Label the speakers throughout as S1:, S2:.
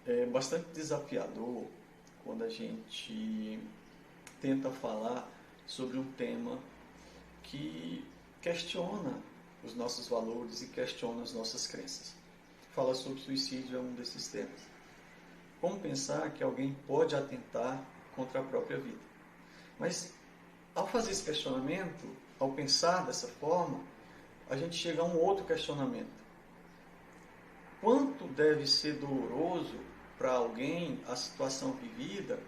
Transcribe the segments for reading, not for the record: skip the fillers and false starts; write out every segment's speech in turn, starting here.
S1: é bastante desafiador quando a gente tenta falar sobre um tema que questiona os nossos valores e questiona as nossas crenças. Falar sobre suicídio é um desses temas. Como pensar que alguém pode atentar contra a própria vida? Mas, ao fazer esse questionamento, ao pensar dessa forma, a gente chega a um outro questionamento. Quanto deve ser doloroso para alguém a situação vivida,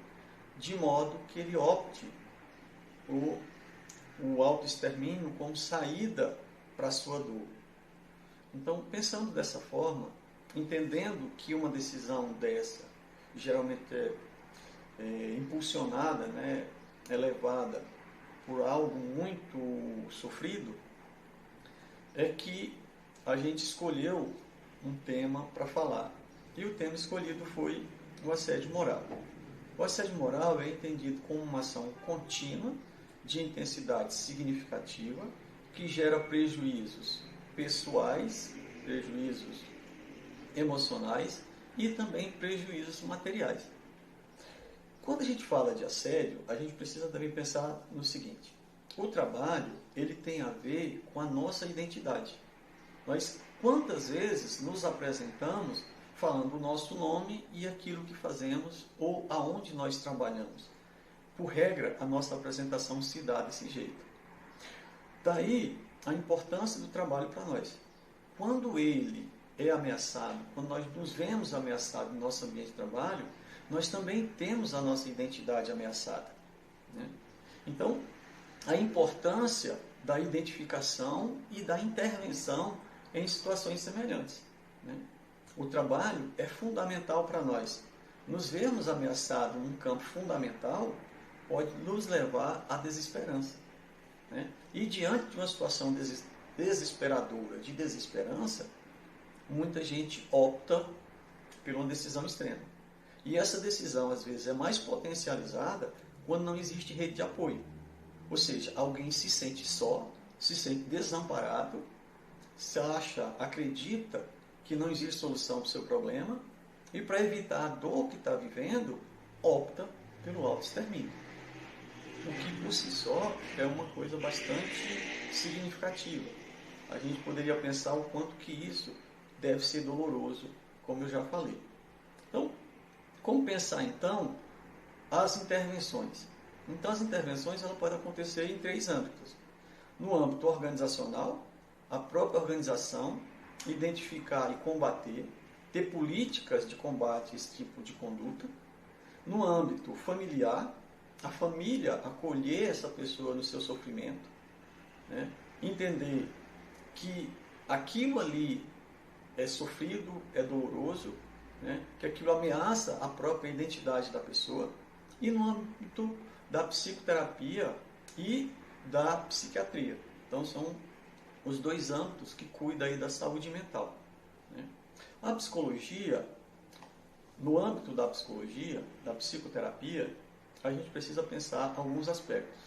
S1: de modo que ele opte o autoextermínio como saída para a sua dor? Então, pensando dessa forma, entendendo que uma decisão dessa geralmente é impulsionada, é levada por algo muito sofrido, é que a gente escolheu um tema para falar. E o tema escolhido foi o assédio moral. O assédio moral é entendido como uma ação contínua, de intensidade significativa, que gera prejuízos pessoais, prejuízos emocionais e também prejuízos materiais. Quando a gente fala de assédio, a gente precisa também pensar no seguinte: o trabalho, ele tem a ver com a nossa identidade. Nós, quantas vezes nos apresentamos falando o nosso nome e aquilo que fazemos ou aonde nós trabalhamos? Por regra, a nossa apresentação se dá desse jeito. Daí a importância do trabalho para nós. Quando ele é ameaçado, quando nós nos vemos ameaçados no nosso ambiente de trabalho, nós também temos a nossa identidade ameaçada. Então, a importância da identificação e da intervenção em situações semelhantes. O trabalho é fundamental para nós. Nos vermos ameaçados num campo fundamental pode nos levar à desesperança. E diante de uma situação desesperadora, de desesperança, muita gente opta por uma decisão extrema. E essa decisão, às vezes, é mais potencializada quando não existe rede de apoio. Ou seja, alguém se sente só, se sente desamparado, se acha, acredita que não existe solução para o seu problema e, para evitar a dor que está vivendo, opta pelo autoextermínio. O que, por si só, é uma coisa bastante significativa. A gente poderia pensar o quanto que isso deve ser doloroso, como eu já falei. Então, como pensar, então, as intervenções? Então, as intervenções elas podem acontecer em 3 âmbitos. No âmbito organizacional, a própria organização identificar e combater, ter políticas de combate a esse tipo de conduta. No âmbito familiar, a família acolher essa pessoa no seu sofrimento, entender que aquilo ali é sofrido, é doloroso, que aquilo ameaça a própria identidade da pessoa. E no âmbito da psicoterapia e da psiquiatria. Então, são os 2 âmbitos que cuidam aí da saúde mental. A psicologia, no âmbito da psicologia, da psicoterapia, a gente precisa pensar alguns aspectos.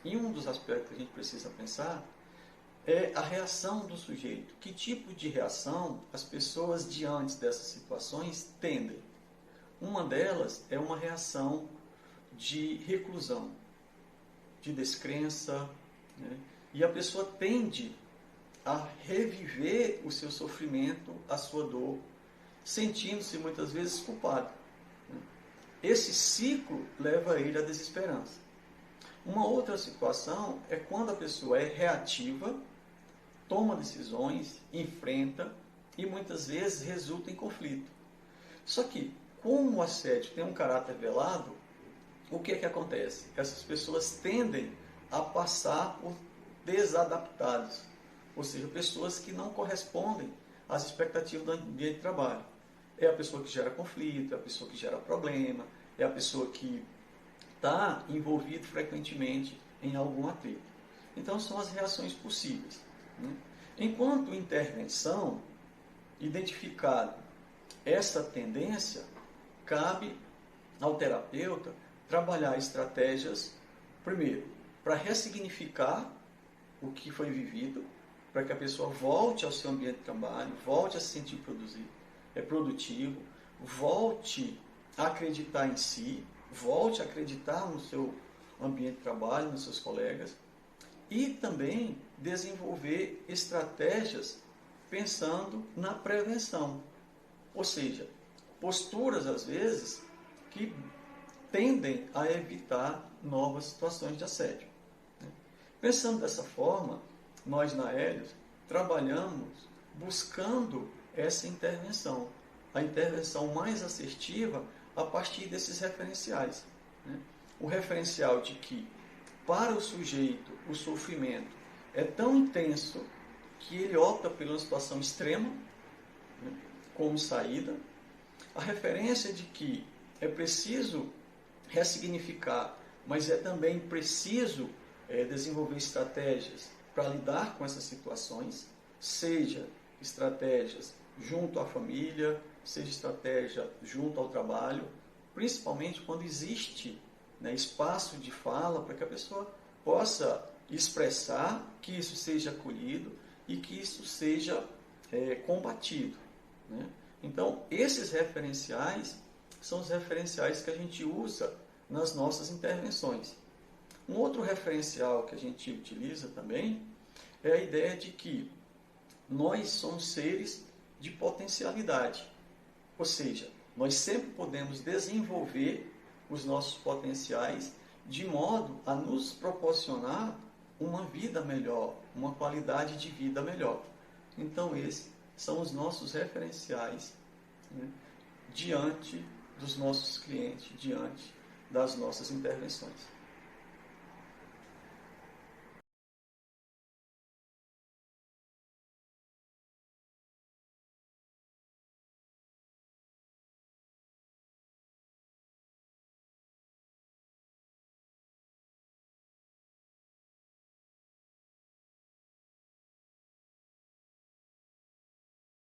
S1: E um dos aspectos que a gente precisa pensar é a reação do sujeito. Que tipo de reação as pessoas diante dessas situações tendem? Uma delas é uma reação de reclusão, de descrença, e a pessoa tende a reviver o seu sofrimento, a sua dor, sentindo-se muitas vezes culpado. Esse ciclo leva ele à desesperança. Uma outra situação é quando a pessoa é reativa, toma decisões, enfrenta e muitas vezes resulta em conflito. Só que, como o assédio tem um caráter velado, o que é que acontece? Essas pessoas tendem a passar por desadaptados, ou seja, pessoas que não correspondem às expectativas do ambiente de trabalho. É a pessoa que gera conflito, é a pessoa que gera problema, é a pessoa que está envolvida frequentemente em algum atrito. Então, são as reações possíveis. Enquanto intervenção, identificado essa tendência, cabe ao terapeuta trabalhar estratégias, primeiro, para ressignificar o que foi vivido, para que a pessoa volte ao seu ambiente de trabalho, volte a se sentir produtivo, volte a acreditar em si, volte a acreditar no seu ambiente de trabalho, nos seus colegas, e também desenvolver estratégias pensando na prevenção. Ou seja, posturas, às vezes, que tendem a evitar novas situações de assédio. Pensando dessa forma, nós na Helios trabalhamos buscando essa intervenção, a intervenção mais assertiva a partir desses referenciais. O referencial de que, para o sujeito, o sofrimento é tão intenso que ele opta pela situação extrema como saída, a referência de que é preciso ressignificar, mas é também preciso desenvolver estratégias para lidar com essas situações, seja estratégias junto à família, seja estratégia junto ao trabalho, principalmente quando existe espaço de fala para que a pessoa possa expressar, que isso seja acolhido e que isso seja combatido. Então, esses referenciais são os referenciais que a gente usa nas nossas intervenções. Um outro referencial que a gente utiliza também é a ideia de que nós somos seres de potencialidade. Ou seja, nós sempre podemos desenvolver os nossos potenciais de modo a nos proporcionar uma vida melhor, uma qualidade de vida melhor. Então, esses são os nossos referenciais diante dos nossos clientes, diante das nossas intervenções.